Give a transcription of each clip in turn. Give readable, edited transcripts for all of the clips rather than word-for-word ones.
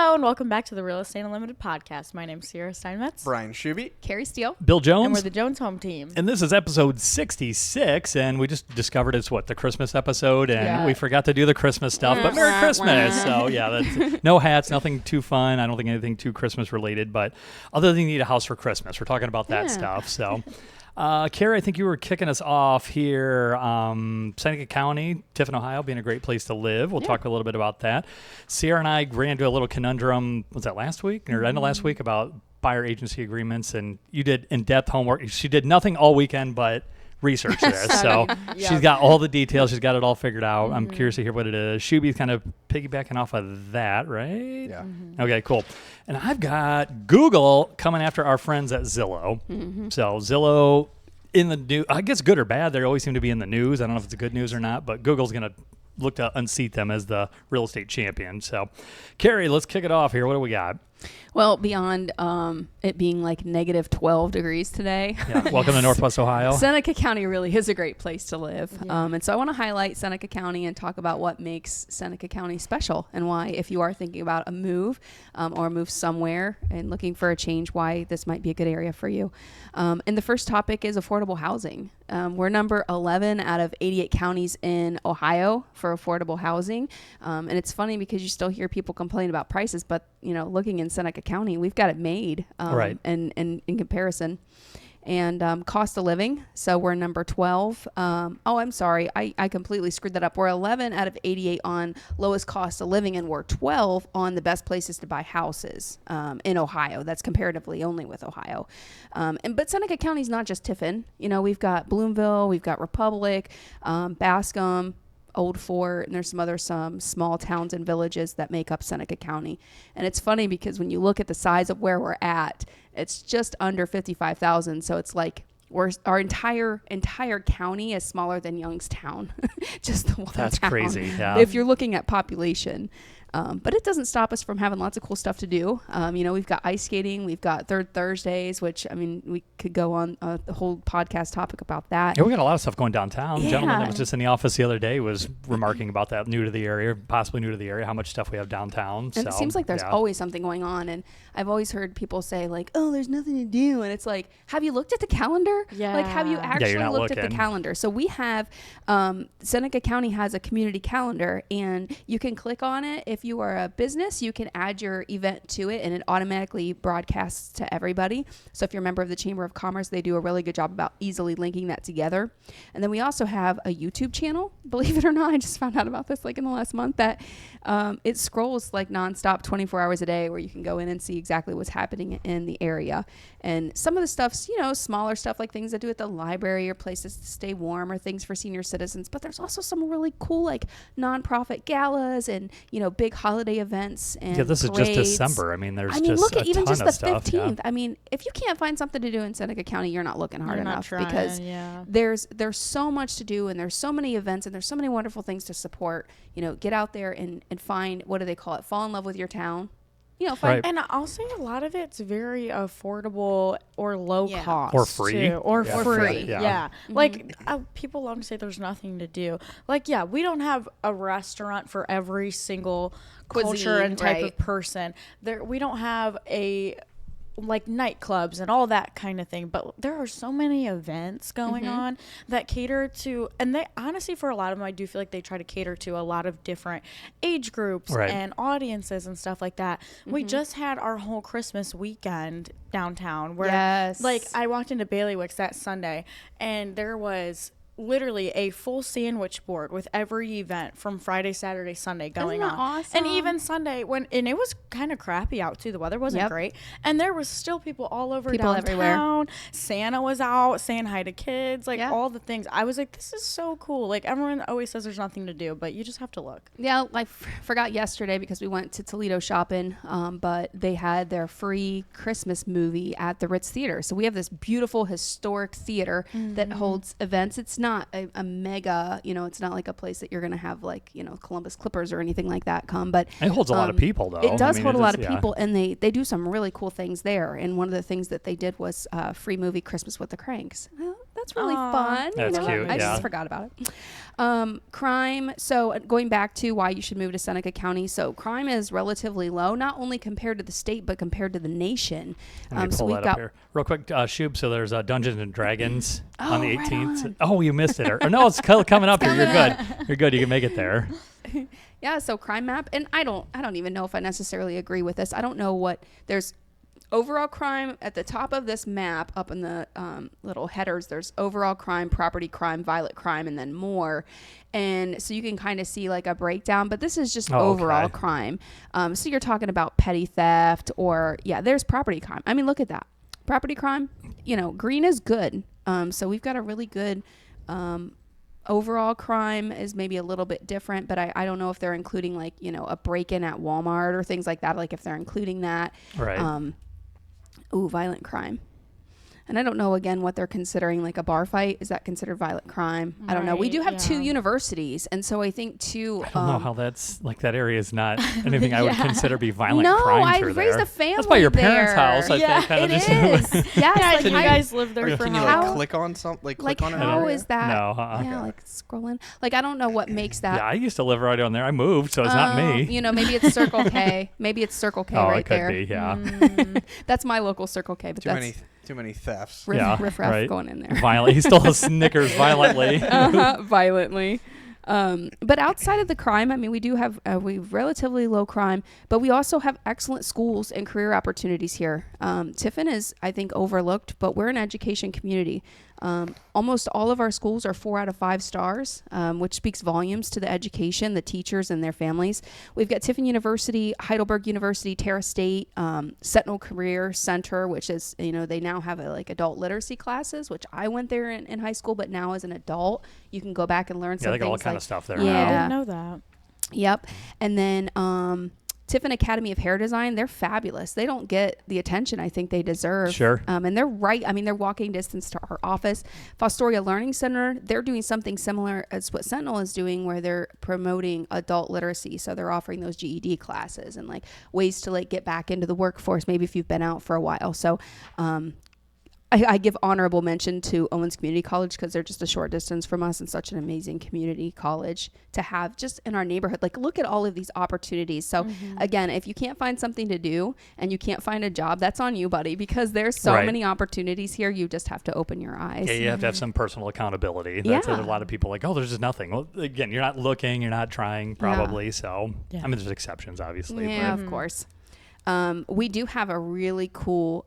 Hello, and welcome back to the Real Estate Unlimited podcast. My name's Sierra Steinmetz. Brian Schuby. Carrie Steele. Bill Jones. And we're the Jones home team. And this is episode 66, and we just discovered it's the Christmas episode, and we forgot to do the Christmas stuff, but Merry Christmas. So, that's no hats, nothing too fun. I don't think anything too Christmas related, but other than you need a house for Christmas, we're talking about that stuff. So, Carrie, I think you were kicking us off here. Seneca County, Tiffin, Ohio, being a great place to live. We'll talk a little bit about that. Sierra and I ran into a little conundrum, was that last week or end of last week, about buyer agency agreements, and you did in-depth homework. She did nothing all weekend but research this. So she's got all the details. She's got it all figured out. I'm curious to hear what it is. Shuby's kind of piggybacking off of that, right? Yeah. Okay, cool. And I've got Google coming after our friends at Zillow. So Zillow in the news, I guess good or bad, they always seem to be in the news. I don't know if it's good news or not, but Google's going to look to unseat them as the real estate champion. So, Carrie, let's kick it off here. What do we got? Well, beyond it being like negative 12 degrees today. Yeah, welcome to Northwest Ohio. Seneca County really is a great place to live. And so I want to highlight Seneca County and talk about what makes Seneca County special and why, if you are thinking about a move or a move somewhere and looking for a change, why this might be a good area for you. And the first topic is affordable housing. We're number 11 out of 88 counties in Ohio for affordable housing. And it's funny because you still hear people complain about prices, but, looking in Seneca County, we've got it made and in comparison. And cost of living, so we're number 12. I'm sorry, I completely screwed that up. We're 11 out of 88 on lowest cost of living, and we're 12 on the best places to buy houses in Ohio. That's comparatively only with Ohio. But Seneca County is not just Tiffin. We've got Bloomville, we've got Republic, Bascom, Old Fort, and there's some small towns and villages that make up Seneca County. And it's funny because when you look at the size of where we're at, it's just under 55,000. So it's like our entire county is smaller than Youngstown. Just the one That's town, crazy. Yeah. if you're looking at population. But it doesn't stop us from having lots of cool stuff to do. We've got ice skating. We've got Third Thursdays, which, we could go on the whole podcast topic about that. Yeah, we got a lot of stuff going downtown. Yeah. Gentleman that was just in the office the other day was remarking about that, possibly new to the area, how much stuff we have downtown. And it seems like there's always something going on. And I've always heard people say, like, oh, there's nothing to do. And it's like, have you looked at the calendar? Yeah. Like, have you actually looked at the calendar? So we have, Seneca County has a community calendar, and you can click on it. If you are a business, you can add your event to it, and it automatically broadcasts to everybody. So if you're a member of the Chamber of Commerce, they do a really good job about easily linking that together. And then we also have a YouTube channel. Believe it or not, I just found out about this like in the last month, that it scrolls like nonstop 24 hours a day, where you can go in and see exactly what's happening in the area. And some of the stuff's, smaller stuff like things that do at the library or places to stay warm or things for senior citizens. But there's also some really cool like nonprofit galas and, big holiday events and this parades. is just December. There's just look at a even ton just of the stuff, 15th. If you can't find something to do in Seneca County, you're not looking hard enough, because there's so much to do, and there's so many events, and there's so many wonderful things to support. Get out there and find, what do they call it? Fall in love with your town. Right. And I'll say a lot of it's very affordable or low cost. Or free. Too, or free. Yeah. Mm-hmm. Like, people love to say there's nothing to do. Like, we don't have a restaurant for every single culture and type of person. We don't have like nightclubs and all that kind of thing, but there are so many events going on that cater to, and they honestly, for a lot of them, I do feel like they try to cater to a lot of different age groups and audiences and stuff like that. We just had our whole Christmas weekend downtown where like I walked into Bailiwicks that Sunday, and there was literally a full sandwich board with every event from Friday, Saturday, Sunday going on. Awesome? And even Sunday, and it was kind of crappy out too. The weather wasn't great. And there was still people all over downtown. Everywhere. Santa was out saying hi to kids, like all the things. I was like, this is so cool. Like, everyone always says there's nothing to do, but you just have to look. Yeah, I forgot yesterday because we went to Toledo shopping, but they had their free Christmas movie at the Ritz Theater. So we have this beautiful historic theater that holds events. It's not a mega, it's not like a place that you're going to have like, Columbus Clippers or anything like that come, but it holds a lot of people though. It does hold a lot of people, and they do some really cool things there. And one of the things that they did was free movie Christmas with the Cranks. Well, that's really fun. That's cute. I just forgot about it. Crime. So going back to why you should move to Seneca County. So crime is relatively low, not only compared to the state, but compared to the nation. Let me pull that up here. Real quick, Shub, so there's Dungeons and Dragons on the 18th. Right on. Oh, you missed it. Or no, it's coming up here. You're good. You're good. You can make it there. Yeah, so crime map. And I don't even know if I necessarily agree with this. I don't know what there's overall crime at the top of this map. Up in the little headers, there's overall crime, property crime, violent crime, and then more. And so you can kind of see like a breakdown, but this is just overall crime. So you're talking about petty theft or there's property crime. I mean, look at that. Property crime, green is good. So we've got a really good overall crime is maybe a little bit different, but I don't know if they're including like, a break-in at Walmart or things like that. Like if they're including that. Right. Violent crime. And I don't know, again, what they're considering, like a bar fight. Is that considered violent crime? I don't know. We do have 2 universities. And so I think, too... I don't know how that's... Like, that area is not anything I would consider be violent crime through there. No, I raised a family That's by your parents' house, I think. It is. Yes. Can you guys live there for can how? you, click on something? Like, click on it? How is that? No. Yeah, like, scroll in. Like, I don't know what makes that... Yeah, I used to live right on there. I moved, so it's not me. Maybe it's Circle K. Maybe it's Circle K right there. Oh, it could be, yeah. That's my local Circle K, but Too many thefts. Riff raff going in there. Violent. He stole a Snickers violently. Violently. But outside of the crime, I mean, we do have we have relatively low crime, but we also have excellent schools and career opportunities here. Tiffin is, I think, overlooked, but we're an education community. Almost all of our schools are 4 out of 5 stars, which speaks volumes to the education, the teachers, and their families. We've got Tiffin University, Heidelberg University, Terra State, Sentinel Career Center, which is, they now have adult literacy classes, which I went there in high school, but now as an adult, you can go back and learn some things. Yeah, they got all kind of stuff there now. now. I didn't know that. Yep. And then Tiffin Academy of Hair Design, they're fabulous. They don't get the attention I think they deserve. Sure. And they're they're walking distance to our office. Fostoria Learning Center, they're doing something similar as what Sentinel is doing, where they're promoting adult literacy. So they're offering those GED classes and ways to get back into the workforce, maybe if you've been out for a while. So I give honorable mention to Owens Community College because they're just a short distance from us and such an amazing community college to have just in our neighborhood. Look at all of these opportunities. So again, if you can't find something to do and you can't find a job, that's on you, buddy, because there's so many opportunities here. You just have to open your eyes. Yeah, you have to have some personal accountability. That's a lot of people there's just nothing. Well, again, you're not looking, you're not trying probably. So, I mean, there's exceptions, obviously. Yeah, of course. We do have a really cool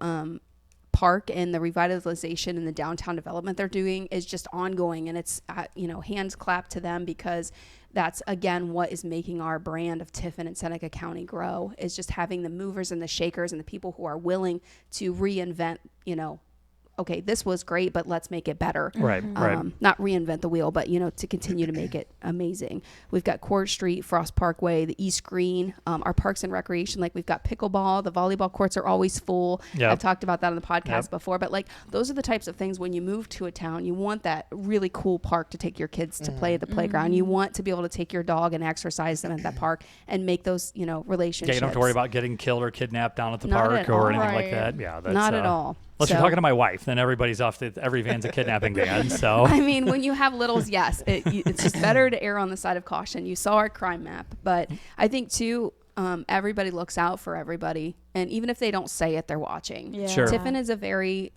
park, and the revitalization and the downtown development they're doing is just ongoing, and it's hands clap to them, because that's again what is making our brand of Tiffin and Seneca County grow, is just having the movers and the shakers and the people who are willing to reinvent, okay, this was great, but let's make it better. Right. Not reinvent the wheel, but, to continue to make it amazing. We've got Court Street, Frost Parkway, the East Green, our parks and recreation. We've got pickleball. The volleyball courts are always full. Yep. I've talked about that on the podcast before, but those are the types of things when you move to a town, you want that really cool park to take your kids to play at the playground. You want to be able to take your dog and exercise them at that park and make those, relationships. Yeah, you don't have to worry about getting killed or kidnapped down at the park or anything like that. Yeah, that's not at all. Unless you're talking to my wife, then everybody's off. Every van's a kidnapping van. So I mean, when you have littles, yes, it's just better to err on the side of caution. You saw our crime map, but I think too, everybody looks out for everybody, and even if they don't say it, they're watching. Yeah. Sure. Tiffin is a very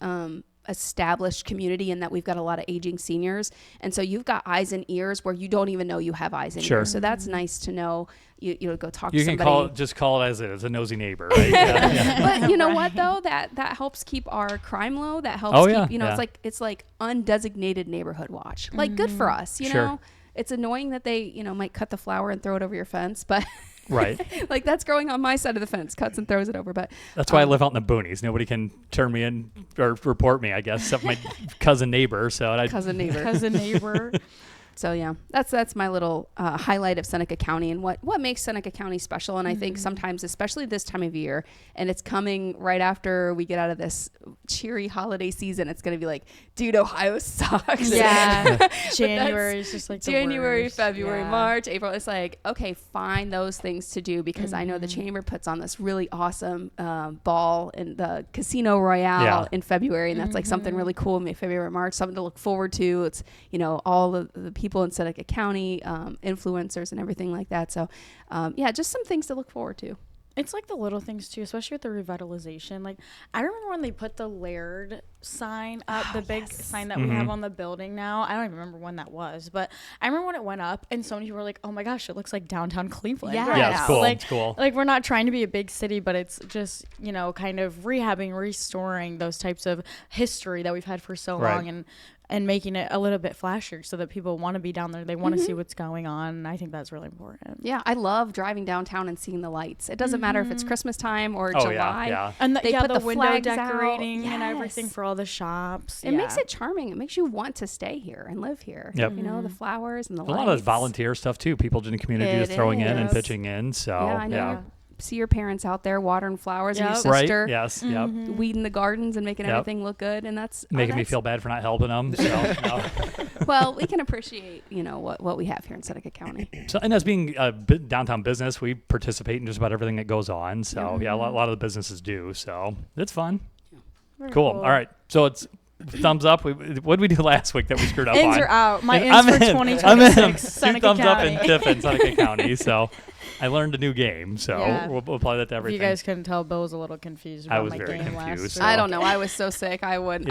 established community in that we've got a lot of aging seniors, and so you've got eyes and ears where you don't even know you have eyes and ears. So that's nice to know. You go talk to somebody. You can call it as it is, a nosy neighbor, right? Yeah. But you know what though, that helps keep our crime low. That helps keep, it's like undesignated neighborhood watch. Good for us, you know. It's annoying that they, might cut the flower and throw it over your fence, but right. That's growing on my side of the fence, cuts and throws it over. But that's why I live out in the boonies. Nobody can turn me in or report me, I guess, except my cousin neighbor. Cousin neighbor. So yeah, that's my little highlight of Seneca County and what makes Seneca County special. And I think sometimes, especially this time of year, and it's coming right after we get out of this cheery holiday season, it's going to be like, dude, Ohio sucks. Yeah. January is just like January, February, March, April. It's like, okay, find those things to do, because I know the chamber puts on this really awesome ball in the Casino Royale in February, and that's like something really cool in February, March, something to look forward to. It's, all the people in Seneca County, influencers and everything like that. So just some things to look forward to. It's like the little things too, especially with the revitalization. Like, I remember when they put the Laird sign up, the big sign that we have on the building now. I don't even remember when that was, but I remember when it went up and so many people were like, oh my gosh, it looks like downtown Cleveland. It's cool. Like, it's cool. Like, we're not trying to be a big city, but it's just, kind of rehabbing, restoring those types of history that we've had for so long, and making it a little bit flashier so that people want to be down there. They want to see what's going on. And I think that's really important. Yeah, I love driving downtown and seeing the lights. It doesn't matter if it's Christmas time or July. Yeah. And they put the the window flags decorating out. and everything for all the shops. It makes it charming. It makes you want to stay here and live here. Yep. The flowers and the lights. A lot of volunteer stuff too. People in the community just throwing in and pitching in. So I know. See your parents out there watering flowers and your sister weeding the gardens and making everything look good, and that's making me feel bad for not helping them. So, well, we can appreciate what we have here in Seneca County. So, and as being a downtown business, we participate in just about everything that goes on. So a lot of the businesses do. So it's fun. Cool. All right. So it's thumbs up. What did we do last week that we screwed up Ends on? are out. My ends for 2026. Seneca Two thumbs County. up in Tiffin, Seneca County. So I learned a new game. So we'll apply that to everything. If you guys couldn't tell, Bill was a little confused about my game confused, last so. week. I don't know. I was so sick. I wouldn't.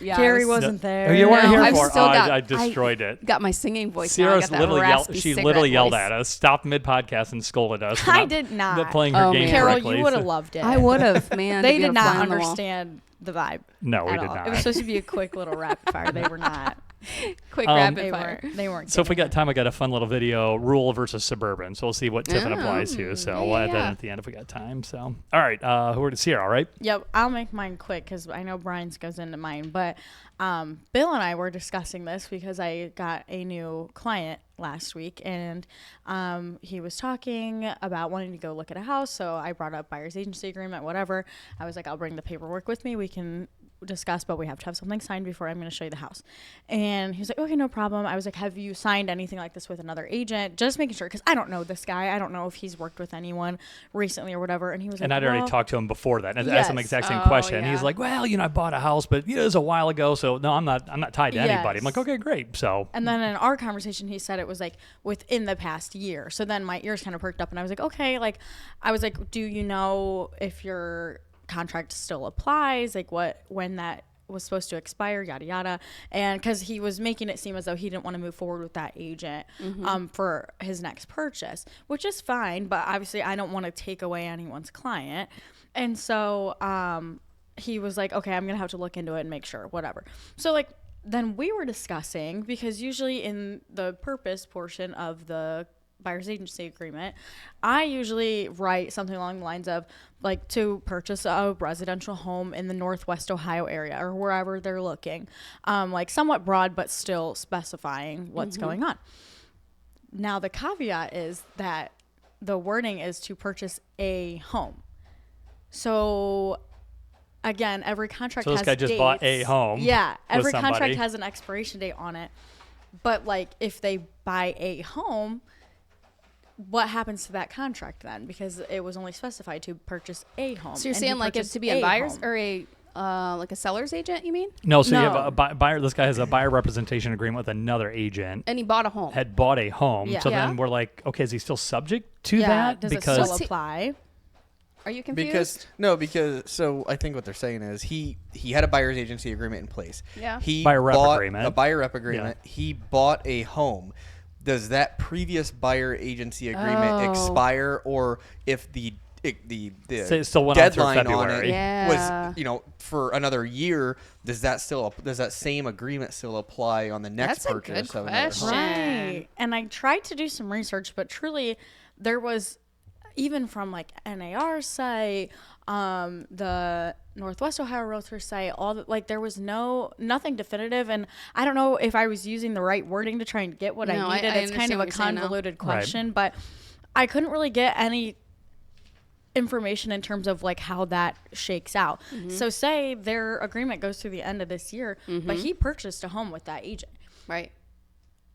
Carrie wasn't there. You weren't here I've for it. still got- I destroyed it. Got my singing voice. Sierra's now. I got that literally raspy she cigarette literally yelled voice. at us, stopped mid-podcast and scolded us. for I not did not. playing her game Carol, correctly. you would have loved it. I would have, man. They to be did a not fly on the wall. understand the vibe. No, we at did all. not. It was supposed to be a quick little rapid fire. They were not. Quick They rapid fire. They weren't. So if we got time, I got a fun little video, rural versus suburban. So we'll see what Tiffin applies to. So we'll add that at the end if we got time. So all right, who are Sierra? All right. Yep, I'll make mine quick because I know Brian's goes into mine. But Bill and I were discussing this because I got a new client last week, and he was talking about wanting to go look at a house. So I brought up buyer's agency agreement, whatever. I was like, I'll bring the paperwork with me. We can discuss, but we have to have something signed before I'm going to show you the house. And he was like, okay, no problem. I was like, have you signed anything like this with another agent? Just making sure, because I don't know this guy. I don't know if he's worked with anyone recently or whatever. And he was like, and I'd already talked to him before that and asked him the exact same question. Yeah. He's like, well, I bought a house, but it was a while ago, so no, I'm not tied to anybody. I'm like, okay, great. So and then in our conversation, he said it was like within the past year. So then my ears kind of perked up, and I was like, okay, like I was like, do you know if your contract still applies? Like when that was supposed to expire, yada yada. And because he was making it seem as though he didn't want to move forward with that agent for his next purchase, which is fine, but obviously I don't want to take away anyone's client. And so he was like, okay, I'm gonna have to look into it and make sure, whatever. So like then we were discussing, because usually in the purpose portion of the buyer's agency agreement, I usually write something along the lines of like to purchase a residential home in the Northwest Ohio area or wherever they're looking, like somewhat broad, but still specifying what's going on. Now the caveat is that the wording is to purchase a home. So again, every contract has this guy just dates. bought a home. Yeah, every somebody. contract has an expiration date on it. But like if they buy a home, what happens to that contract then? Because it was only specified to purchase a home. So you're saying like it's to be a buyer's or a like a seller's agent, you mean? No, so you have a buyer. This guy has a buyer representation agreement with another agent. And he bought a home. Had bought a home. Yeah. So Yeah. then we're like, okay, is he still subject to that? Does Because it still apply? Are you confused? So I think what they're saying is he had a buyer's agency agreement in place. Yeah. He Buyer rep bought agreement. a buyer rep agreement. Yeah. He bought a home. Does that previous buyer agency agreement expire, or if the still went on through deadline on February. it was for another year, does that same agreement still apply on the next That's purchase a good of another home? question. Right. And I tried to do some research, but truly there was, even from like NAR site, the Northwest Ohio Realtor site, there was nothing definitive, and I don't know if I was using the right wording to try and get what I needed. It's kind of a convoluted question, but I couldn't really get any information in terms of like how that shakes out. So say their agreement goes through the end of this year, but he purchased a home with that agent. Right.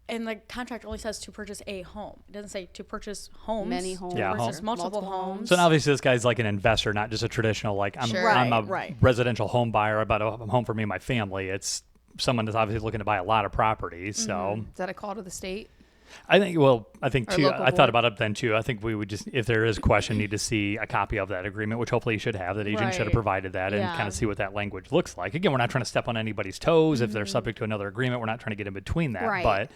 And the contract only says to purchase a home. It doesn't say to purchase homes. Many homes. Yeah, purchase multiple homes. So now obviously this guy's like an investor, not just a traditional, like I'm a residential home buyer. I bought a home for me and my family. It's someone that's obviously looking to buy a lot of properties. So is that a call to the state? I think too, I thought about it then too. I think we would just, if there is question, need to see a copy of that agreement, which hopefully you should have. That agent should have provided that and kind of see what that language looks like. Again, we're not trying to step on anybody's toes. If they're subject to another agreement, we're not trying to get in between that. Right. But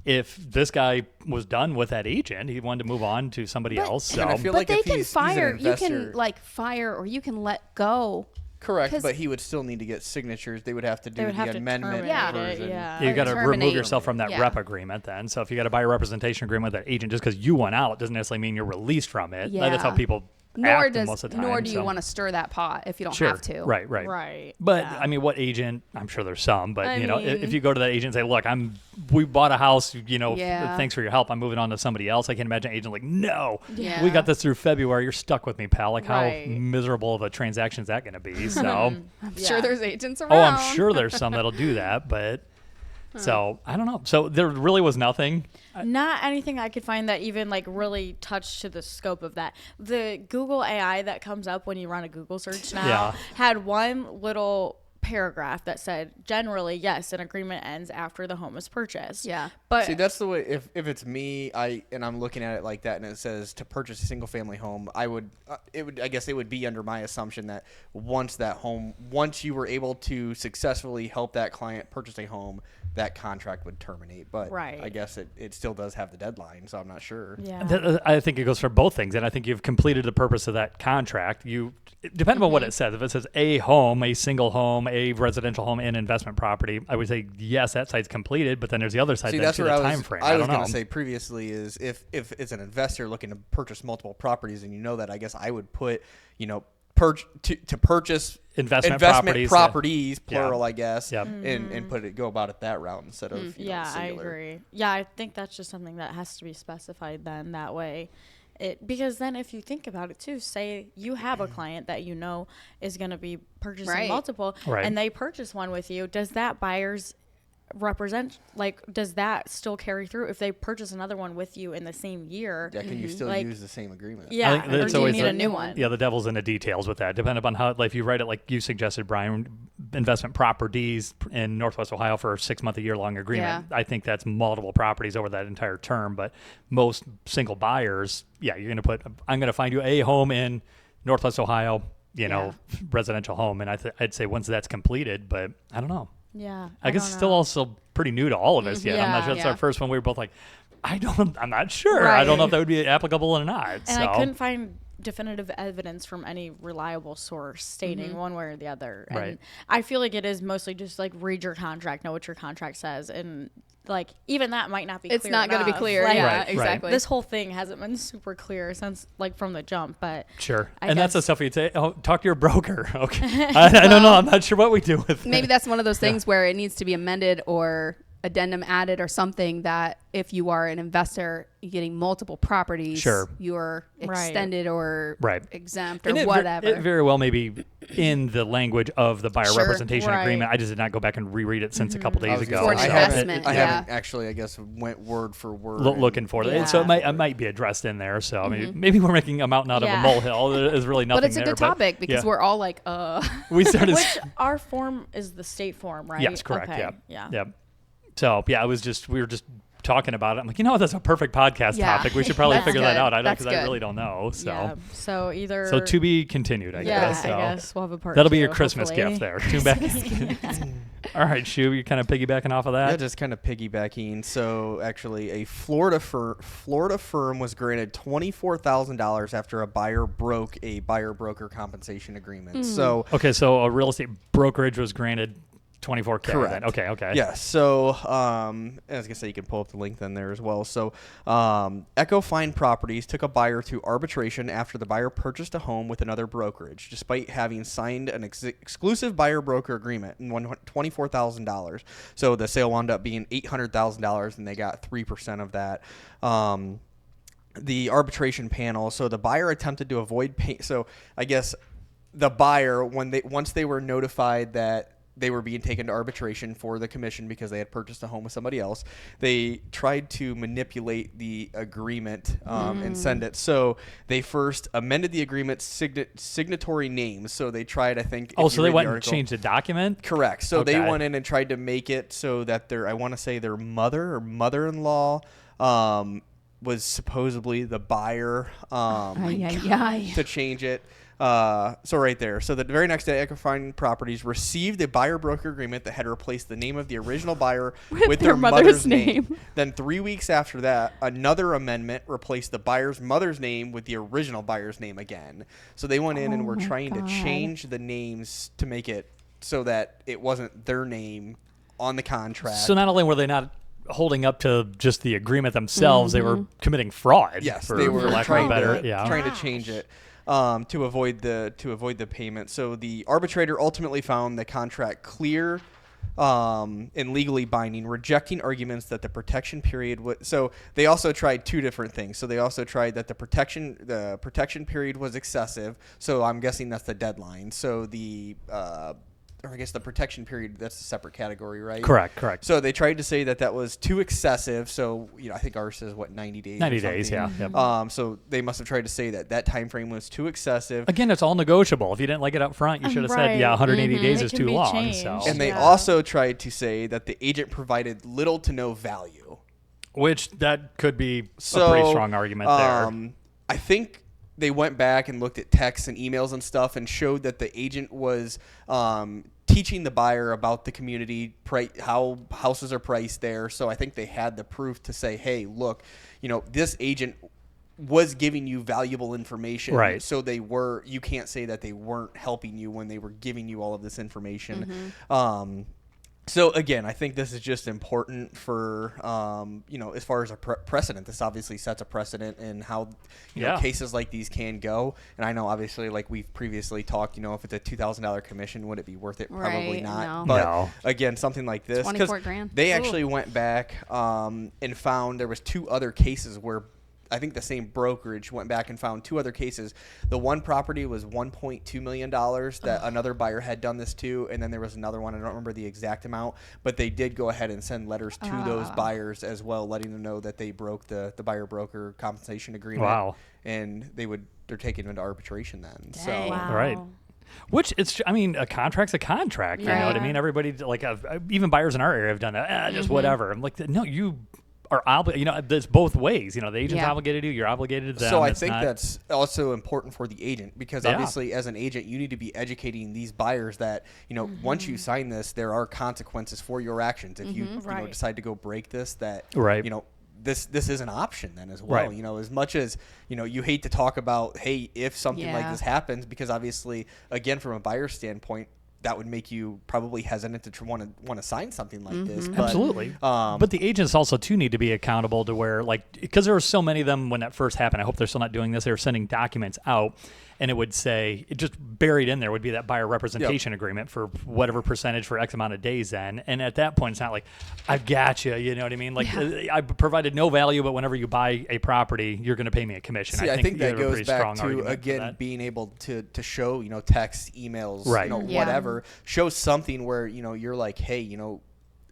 if this guy was done with that agent, he wanted to move on to somebody else. So I feel like they if can he's fire. an You can investor- like fire, or you can let go. Correct, but he would still need to get signatures. They would have to do the amendment version. you got to remove yourself from that Yeah. rep agreement then. So if you got to buy a representation agreement with that agent just because you went out doesn't necessarily mean you're released from it. Yeah. That's how people act most of the time. Nor do you want to stir that pot if you don't Sure. have to. Right. But I mean, what agent? I'm sure there's some, but if you go to that agent and say, "Look, we bought a house. Thanks for your help. I'm moving on to somebody else." I can imagine an agent like, "No, we got this through February. You're stuck with me, pal." Like, how miserable of a transaction is that going to be? So I'm sure there's agents around. Oh, I'm sure there's some that'll do that, but. So I don't know. So there really was nothing. Not anything I could find that even like really touched to the scope of that. The Google AI that comes up when you run a Google search now had one little paragraph that said, generally, yes, an agreement ends after the home is purchased. Yeah. But see, that's the way, if it's me, I'm looking at it like that and it says to purchase a single family home, I guess it would be under my assumption that once you were able to successfully help that client purchase a home, that contract would terminate. But I guess it still does have the deadline, so I'm not sure. Yeah. I think it goes for both things, and I think you've completed the purpose of that contract. Depending on what it says, if it says a home, a single home, a residential home, and investment property, I would say yes, that site's completed. But then there's the other side. That's the time frame. I was going to say previously is if it's an investor looking to purchase multiple properties, and that, I guess I would put to purchase investment properties plural, I guess, and go about it that route instead of singular. I agree. Yeah, I think that's just something that has to be specified then that way. Because then if you think about it too, say you have a client that is going to be purchasing multiple and they purchase one with you, does that buyer's does that still carry through if they purchase another one with you in the same year? Yeah, can you still use the same agreement? Yeah, or do you need a new one? Yeah, the devil's in the details with that. Depending upon how, if you write it like you suggested, Brian, investment properties in Northwest Ohio for a 6-month, a year-long agreement. I think that's multiple properties over that entire term. But most single buyers, you're going to put, I'm going to find you a home in Northwest Ohio, residential home. And I'd say once that's completed, but I don't know. Yeah. I guess it's still also pretty new to all of us yet. I'm not sure. It's our first one. We were both like, I'm not sure. I don't know if that would be applicable or not. And I couldn't find definitive evidence from any reliable source stating one way or the other. And I feel like it is mostly just like read your contract, know what your contract says, and like even that might not be it's clear not going to be clear. Exactly. This whole thing hasn't been super clear since like from the jump, but that's the stuff you'd say, talk to your broker. Okay. I don't know. I'm not sure what we do with maybe that's one of those things where it needs to be amended or addendum added or something, that if you are an investor getting multiple properties, you're extended or exempt or whatever. It very well may be in the language of the buyer representation agreement. I just did not go back and reread it since a couple days ago. For investment, I haven't actually, I guess, went word for word. Looking for it. So it might be addressed in there. So I mean, maybe we're making a mountain out of a molehill. There's really nothing there. But it's a good topic because we're all like, We started. Which our form is the state form, right? Yes, correct. Okay. Yeah. So we were just talking about it. I'm like, that's a perfect podcast topic. We should probably figure that out. Because I really don't know. So So to be continued, I guess. So I guess we'll have a part. That'll two, be your Christmas hopefully. gift there. Tune back. All right, Shu, you're kind of piggybacking off of that. Yeah, just kind of piggybacking. So actually, a Florida firm was granted $24,000 after a buyer broke a buyer broker compensation agreement. So a real estate brokerage was granted 24K. Correct. Then. Okay. Yeah. So, I was gonna say you can pull up the link then there as well. So, Echo Fine Properties took a buyer to arbitration after the buyer purchased a home with another brokerage, despite having signed an exclusive buyer-broker agreement and won $24,000. So the sale wound up being $800,000, and they got 3% of that. The arbitration panel. So the buyer attempted to avoid pay. So I guess the buyer, once they were notified that they were being taken to arbitration for the commission because they had purchased a home with somebody else, they tried to manipulate the agreement and send it. So they first amended the agreement's signatory names. So they tried, I think. Oh, so they went and changed the document? Correct. So they went in and tried to make it so that I want to say their mother or mother-in-law was supposedly the buyer to change it. So right there. So the very next day, Echo Fine Properties received a buyer-broker agreement that had replaced the name of the original buyer with their mother's name. Then 3 weeks after that, another amendment replaced the buyer's mother's name with the original buyer's name again. So they went in and were trying to change the names to make it so that it wasn't their name on the contract. So not only were they not holding up to just the agreement themselves, they were committing fraud. Yes, they were trying to change it. To avoid the payment. So the arbitrator ultimately found the contract clear and legally binding, rejecting arguments that the protection period was. So they also tried two different things. So they also tried that the protection period was excessive. So I'm guessing that's the deadline. So or I guess the protection period, that's a separate category, right? Correct. So they tried to say that was too excessive. So, I think ours says, 90 days? 90 days, yeah. Yep. So they must have tried to say that time frame was too excessive. Again, it's all negotiable. If you didn't like it up front, you should have said, 180 days is too long. So. And they also tried to say that the agent provided little to no value. Which that could be a pretty strong argument there. I think they went back and looked at texts and emails and stuff and showed that the agent was teaching the buyer about the community, how houses are priced there. So I think they had the proof to say, hey, look, this agent was giving you valuable information. Right. So you can't say that they weren't helping you when they were giving you all of this information. So again, I think this is just important for, as far as a precedent. This obviously sets a precedent in how cases like these can go. And I know, obviously, like we've previously talked, if it's a $2,000 commission, would it be worth it? Probably not. No. But again, something like this, because $24,000. they actually went back and found there was two other cases where I think the same brokerage went back and found two other cases. The one property was $1.2 million that another buyer had done this to, and then there was another one. I don't remember the exact amount, but they did go ahead and send letters to those buyers as well, letting them know that they broke the buyer-broker compensation agreement. Wow. And they're taking them into arbitration then. Dang. So Wow. Right. Which a contract's a contract. You know what I mean? Everybody, even buyers in our area have done that. Just whatever. I'm like, no, you are obligated. There's both ways. The agent's obligated to you. You're obligated to them. So I think that's also important for the agent because obviously, as an agent, you need to be educating these buyers that once you sign this, there are consequences for your actions. If you decide to go break this, this is an option then as well. Right. As much as you hate to talk about, hey, if something like this happens, because obviously, again, from a buyer's standpoint, that would make you probably hesitant to want to sign something like this. But, absolutely. But the agents also too need to be accountable to where, because there were so many of them when that first happened. I hope they're still not doing this. They were sending documents out, and it would say, it just buried in there would be that buyer representation agreement for whatever percentage for X amount of days then. And at that point, it's not like, I've got you know what I mean? I provided no value, but whenever you buy a property, you're going to pay me a commission. See, I think that goes back to, again, being able to show, texts, emails, whatever. Show something where, you're like, hey,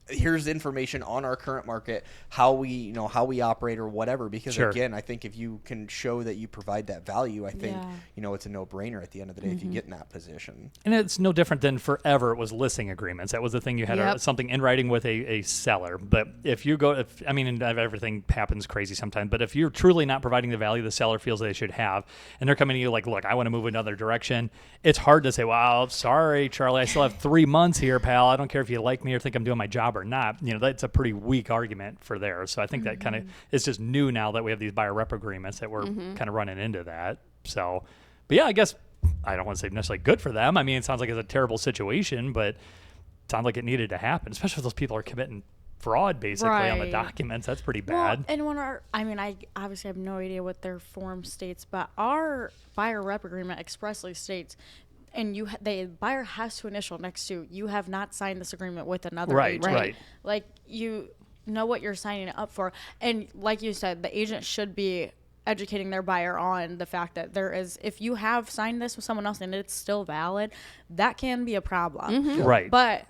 here's information on our current market, how we operate or whatever. Because again, I think if you can show that you provide that value, I think, it's a no-brainer at the end of the day if you get in that position. And it's no different than forever it was listing agreements. That was the thing. You had something in writing with a seller. But if you everything happens crazy sometimes, but if you're truly not providing the value the seller feels they should have, and they're coming to you like, look, I want to move another direction, it's hard to say, well, sorry, Charlie, I still have 3 months here, pal. I don't care if you like me or think I'm doing my job or not. That's a pretty weak argument for there. So I think that kind of, it's just new now that we have these buyer rep agreements that we're kind of running into that. So, but yeah, I guess I don't want to say necessarily good for them. I mean, it sounds like it's a terrible situation, but sounds like it needed to happen, especially if those people are committing fraud basically on the documents. That's pretty bad. Well, and when I obviously have no idea what their form states, but our buyer rep agreement expressly states, and the buyer has to initial next to, you have not signed this agreement with another agent. Right. Like, you know what you're signing up for. And like you said, the agent should be educating their buyer on the fact that if you have signed this with someone else and it's still valid, that can be a problem. Mm-hmm. Right. But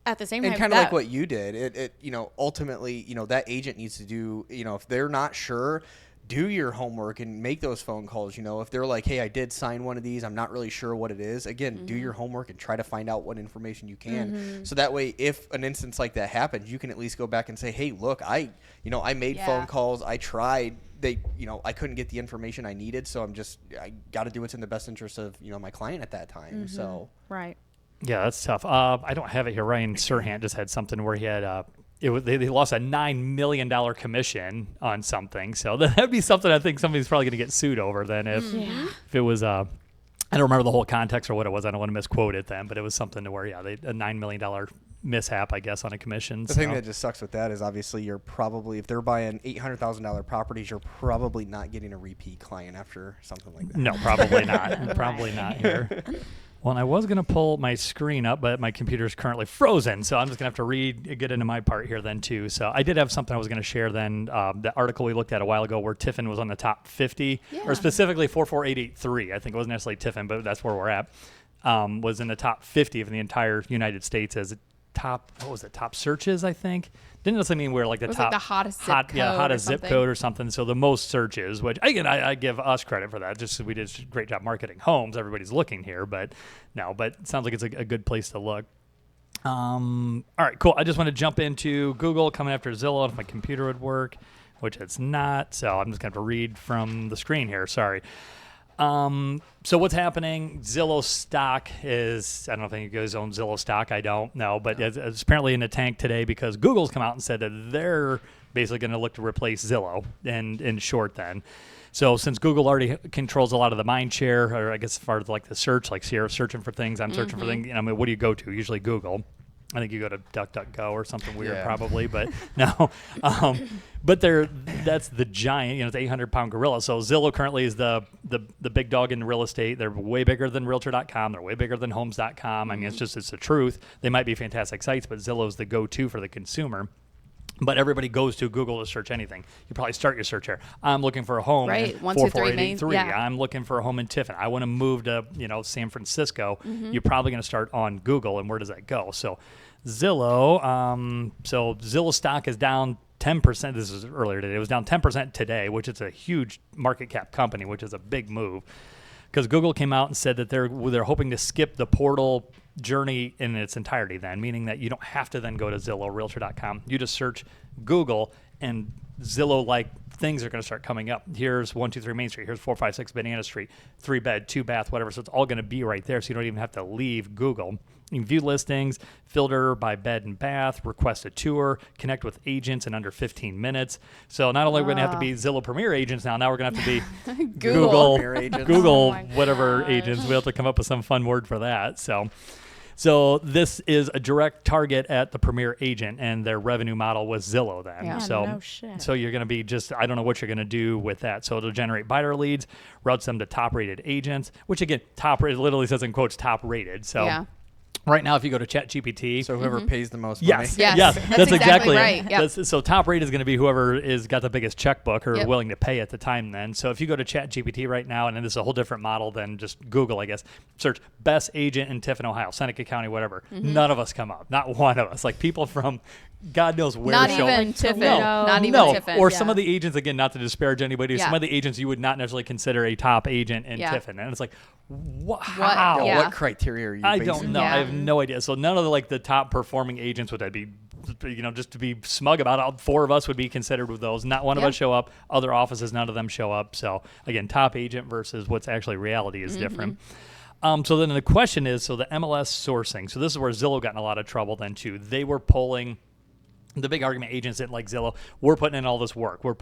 at the same time, and kind of like what you did, it ultimately, that agent needs to do, if they're not sure, do your homework and make those phone calls. If they're like, hey, I did sign one of these, I'm not really sure what it is. Again, do your homework and try to find out what information you can. So that way, if an instance like that happens, you can at least go back and say, hey, look, I made phone calls. I tried. I couldn't get the information I needed. So I got to do what's in the best interest of, my client at that time. So. Right. Yeah, that's tough. I don't have it here. Ryan Serhant just had something where he had they lost a $9 million commission on something. So that'd be something I think somebody's probably going to get sued over then if it was I don't remember the whole context or what it was. I don't want to misquote it then, but it was something to where a $9 million mishap, I guess, on a commission. The thing that just sucks with that is obviously you're probably, if they're buying $800,000 properties, you're probably not getting a repeat client after something like that. No, probably not. Probably not here. Well, and I was going to pull my screen up, but my computer is currently frozen, so I'm just going to have to get into my part here then, too. So I did have something I was going to share then. The article we looked at a while ago where Tiffin was on the top 50, or specifically 44883. I think it wasn't necessarily Tiffin, but that's where we're at, was in the top 50 of the entire United States as top searches, I think. Didn't necessarily mean we're like the top, like the hottest zip code or something. So the most searches, which again, I give us credit for that. Just so we did a great job marketing homes. Everybody's looking here, but it sounds like it's a good place to look. All right, cool. I just want to jump into Google coming after Zillow if my computer would work, which it's not. So I'm just going to have to read from the screen here. Sorry. So what's happening? Zillow stock is, I don't know if any of you guys own Zillow stock. I don't know, but it's apparently in the tank today because Google's come out and said that they're basically going to look to replace Zillow and in short then. So since Google already controls a lot of the mind share, or I guess as far as like the search, like Sierra's searching for things, I'm searching for things. What do you go to? Usually Google. I think you go to DuckDuckGo or something weird probably, but no. But that's the giant, the 800-pound gorilla. So Zillow currently is the big dog in real estate. They're way bigger than Realtor.com. They're way bigger than Homes.com. I mean, it's the truth. They might be fantastic sites, but Zillow's the go-to for the consumer. But everybody goes to Google to search anything. You probably start your search here. I'm looking for a home in 44883. I'm looking for a home in Tiffin. I want to move to San Francisco. You're probably going to start on Google, and where does that go? So Zillow, Zillow stock is down 10%. This was earlier today. It was down 10% today, which is a huge market cap company, which is a big move. Because Google came out and said that they're hoping to skip the portal journey in its entirety then, meaning that you don't have to then go to Zillow, Realtor.com. You just search Google and Zillow-like things are going to start coming up. Here's 123 Main Street. Here's 456 Banana Street. 3-bed, 2-bath, whatever. So it's all going to be right there, so you don't even have to leave Google. You can view listings, filter by bed and bath, request a tour, connect with agents in under 15 minutes. So not only are we going to have to be Zillow Premier agents now we're going to have to be Google whatever agents. We have to come up with some fun word for that. So this is a direct target at the Premier agent, and their revenue model was Zillow then. Yeah, So you're going to be I don't know what you're going to do with that. So it'll generate buyer leads, routes them to top-rated agents, which again, top-rated literally says in quotes top-rated. So right now, if you go to ChatGPT, so whoever pays the most money. Yes. That's exactly right. Yep. So top rate is going to be whoever is got the biggest checkbook or willing to pay at the time then. So if you go to ChatGPT right now, and then this is a whole different model than just Google, I guess, search best agent in Tiffin, Ohio, Seneca County, whatever. None of us come up. Not one of us. Like people from God knows where. Not even Tiffin. Not even Tiffin. Or some of the agents, again, not to disparage anybody, some of the agents you would not necessarily consider a top agent in Tiffin. And it's like, how? What criteria are you I basing don't know. I have no idea. So none of the top performing agents would that be, just to be smug about it, 4 of us would be considered with those. Not one of us show up. Other offices, none of them show up. So again, top agent versus what's actually reality is different. So then the question is, the MLS sourcing. So this is where Zillow got in a lot of trouble then too. They were pulling the big argument agents didn't like Zillow. We're putting in all this work. We're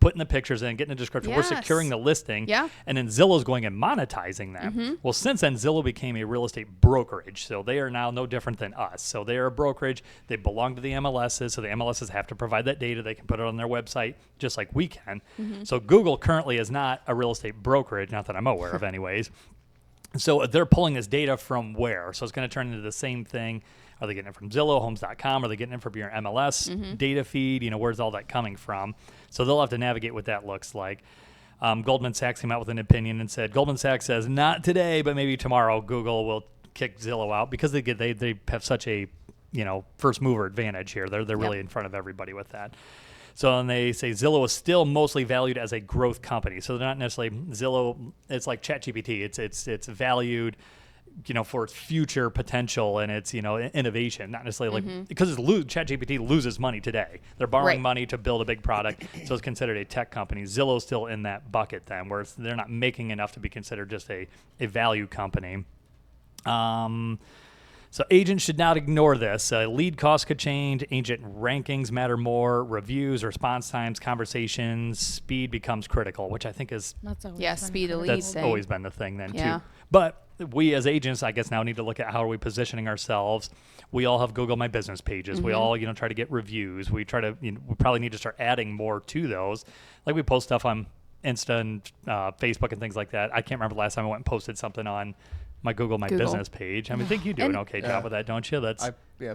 putting the pictures in, getting the description. We're securing the listing. Yeah. And then Zillow's going and monetizing them. Well, since then, Zillow became a real estate brokerage. So they are now no different than us. So they are a brokerage. They belong to the MLSs. So the MLSs have to provide that data. They can put it on their website just like we can. So Google currently is not a real estate brokerage, not that I'm aware of anyways. So they're pulling this data from where? So it's going to turn into the same thing. Are they getting it from Zillow, Homes.com? Are they getting it from your MLS data feed? Where's all that coming from? So they'll have to navigate what that looks like. Goldman Sachs came out with an opinion and said, Goldman Sachs says, not today, but maybe tomorrow, Google will kick Zillow out because they have such a first mover advantage here. They're really in front of everybody with that. So then they say Zillow is still mostly valued as a growth company. So they're not necessarily Zillow. It's like ChatGPT. It's valued, for its future potential and its innovation. Not necessarily because ChatGPT loses money today. They're borrowing money to build a big product, so it's considered a tech company. Zillow's still in that bucket then, where they're not making enough to be considered just a value company. So agents should not ignore this. Lead costs could change. Agent rankings matter more. Reviews, response times, conversations, speed becomes critical, which I think is speed of lead. That's always been the thing then too. But we as agents, I guess now need to look at how are we positioning ourselves. We all have Google My Business pages. We all try to get reviews. We try to we probably need to start adding more to those. Like we post stuff on Insta and Facebook and things like that. I can't remember the last time I went and posted something on my Google Business page. I think you do an okay job with that, don't you?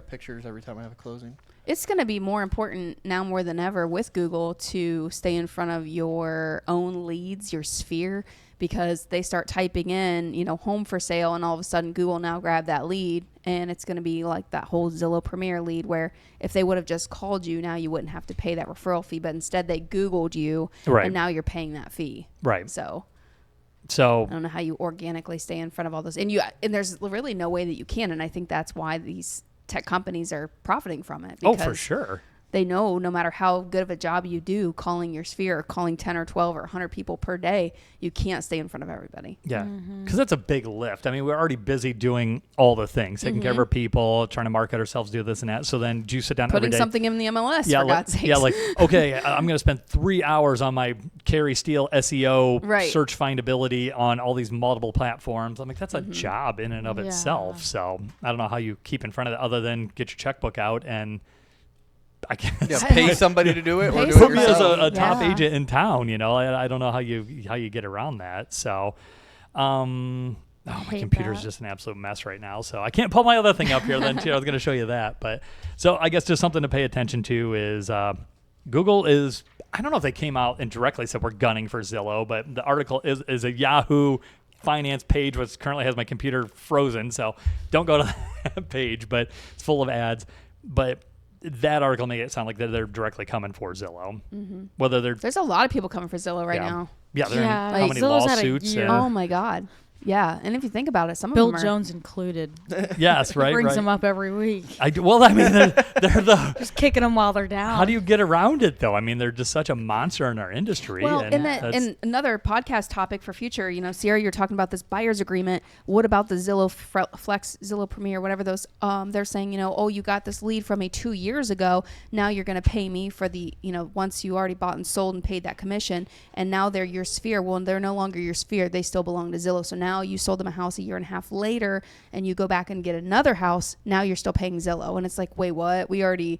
Pictures every time I have a closing. It's going to be more important now more than ever with Google to stay in front of your own leads, your sphere, because they start typing in, home for sale, and all of a sudden Google now grabbed that lead, and it's going to be like that whole Zillow Premier lead where if they would have just called you, now you wouldn't have to pay that referral fee, but instead they Googled you, and now you're paying that fee. Right. So I don't know how you organically stay in front of all those. And there's really no way that you can. And I think that's why these tech companies are profiting from it. Oh, for sure. They know no matter how good of a job you do calling your sphere or calling 10 or 12 or 100 people per day, you can't stay in front of everybody. Yeah, because that's a big lift. I mean, we're already busy doing all the things, taking care of our people, trying to market ourselves, do this and that. So then do you sit down every day? Putting something in the MLS, for God's sakes. Yeah, okay, I'm going to spend 3 hours on my Carrie Steele SEO search findability on all these multiple platforms. I'm like, that's a job in and of itself. So I don't know how you keep in front of it other than get your checkbook out and pay somebody to do it, or do put it me as yourself. a top agent in town. I don't know how you get around that. So, my computer's just an absolute mess right now. So I can't pull my other thing up here. Then too, I was going to show you that, but so I guess just something to pay attention to is Google is. I don't know if they came out and directly said we're gunning for Zillow, but the article is a Yahoo finance page, which currently has my computer frozen. So don't go to that page, but it's full of ads. But that article made it sound like they're directly coming for Zillow. Whether there's a lot of people coming for Zillow right now. Yeah, they're in how many Zillow's lawsuits? Oh my God. Yeah, and if you think about it, some Bill of them Jones included. Yes, right. Brings them up every week. They're the just kicking them while they're down. How do you get around it though? I mean, they're just such a monster in our industry. Well, and another podcast topic for future, Sierra, you're talking about this buyer's agreement. What about the Zillow Flex, Zillow Premier, whatever those? They're saying, you got this lead from me 2 years ago. Now you're going to pay me for the, once you already bought and sold and paid that commission, and now they're your sphere. Well, they're no longer your sphere. They still belong to Zillow. So now you sold them a house a year and a half later and you go back and get another house, now you're still paying Zillow. And it's like, wait, what? We already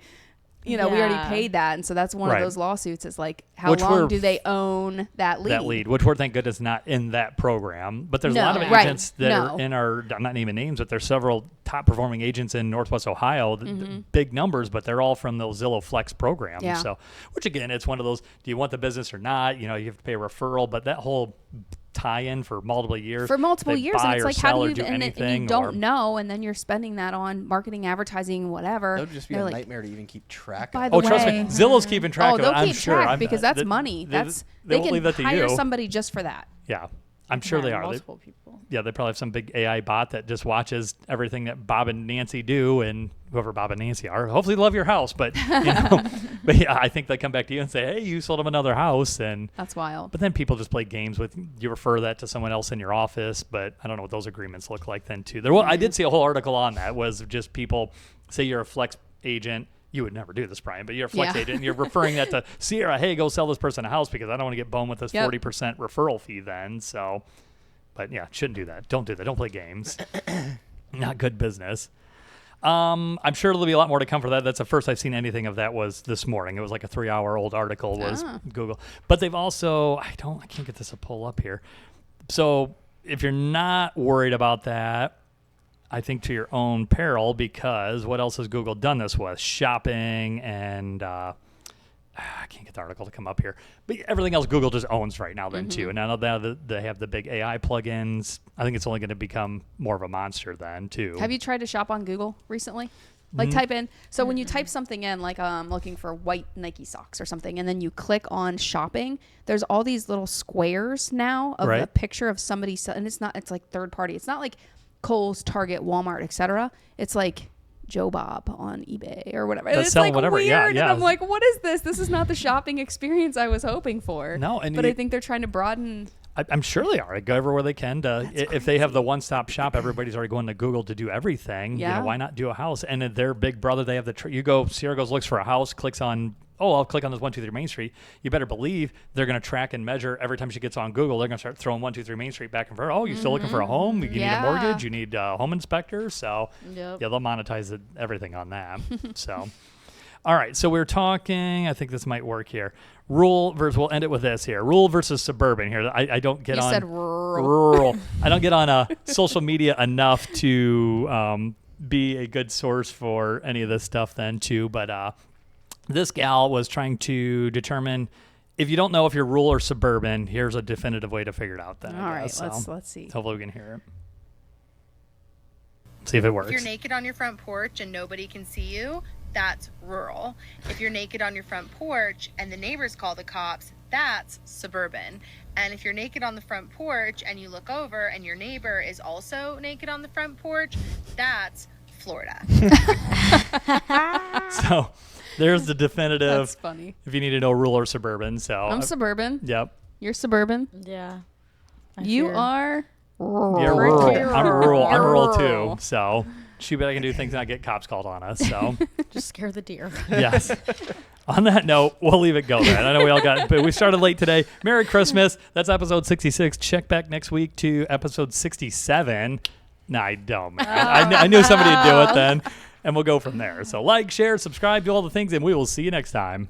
we already paid that. And so that's one of those lawsuits. It's like, how long do they own that lead? That lead, which we're, thank goodness, not in that program. But there's a lot of agents that are in our, I'm not naming names, but there's several top performing agents in Northwest Ohio, big numbers, but they're all from those Zillow Flex programs. Yeah. So, which again, it's one of those, do you want the business or not? You have to pay a referral, but that whole tie-in for multiple years. And it's like, how do you and you don't know, and then you're spending that on marketing, advertising, whatever. That would just be a nightmare to even keep track of. Oh, trust me, Zillow's keeping track of it. They'll keep track because that's money. They can hire somebody just for that. Yeah. I'm sure they are. Multiple people. Yeah, they probably have some big AI bot that just watches everything that Bob and Nancy do, and whoever Bob and Nancy are. Hopefully, love your house, but but yeah, I think they come back to you and say, "Hey, you sold them another house," and that's wild. But then people just play games with you. Refer that to someone else in your office, but I don't know what those agreements look like then too. I did see a whole article on that. Was just people say you're a flex agent. you would never do this, Brian, but you're a flex agent and you're referring that to Sierra, hey, go sell this person a house because I don't want to get boned with this 40% referral fee then. So, but yeah, shouldn't do that. Don't do that. Don't play games. Not good business. I'm sure there'll be a lot more to come for that. That's the first I've seen anything of that was this morning. It was like a 3-hour-old article was Google. But they've also, I can't get this to pull up here. So if you're not worried about that, I think to your own peril, because what else has Google done this with? Shopping and I can't get the article to come up here. But everything else Google just owns right now then too. And now that they have the big AI plugins, I think it's only going to become more of a monster then too. Have you tried to shop on Google recently? Like type in, so when you type something in, like I'm looking for white Nike socks or something, and then you click on shopping, there's all these little squares now of a picture of somebody, and it's like third party. It's not like Kohl's, Target, Walmart, etc. It's like Joe Bob on eBay or whatever. That's selling like whatever. Weird. And I'm like, what is this? This is not the shopping experience I was hoping for. No, but I think they're trying to broaden. I'm sure they are. They go everywhere they can. If they have the one-stop shop, everybody's already going to Google to do everything. Yeah. Why not do a house? And their big brother, they have Sierra goes, looks for a house, clicks on, I'll click on this 123 Main Street. You better believe they're going to track and measure every time she gets on Google. They're going to start throwing 123 Main Street back and forth. Oh, you still looking for a home? You need a mortgage? You need a home inspector? So, yeah, they'll monetize everything on that. So, all right. So we're talking, I think this might work here. Rural versus, we'll end it with this here. Rural versus suburban here. I don't get on. You said rural. I don't get on social media enough to be a good source for any of this stuff then too. But this gal was trying to determine if you don't know if you're rural or suburban, here's a definitive way to figure it out then. All right, let's see. Hopefully we can hear it. See if it works. If you're naked on your front porch and nobody can see you, that's rural. If you're naked on your front porch and the neighbors call the cops, that's suburban. And if you're naked on the front porch and you look over and your neighbor is also naked on the front porch, that's Florida. So there's the definitive. That's funny. If you need to know rural or suburban. So I'm suburban. Yep. You're suburban. Yeah. You are rural. You're rural. I'm rural. I'm rural too. So shoot, but I can do things and not get cops called on us. So just scare the deer. Yes. On that note, we'll leave it go then. I know we all got, but we started late today. Merry Christmas. That's episode 66. Check back next week to episode 67. No, I don't, man. I knew somebody would do it then, and we'll go from there. So like, share, subscribe, do all the things, and we will see you next time.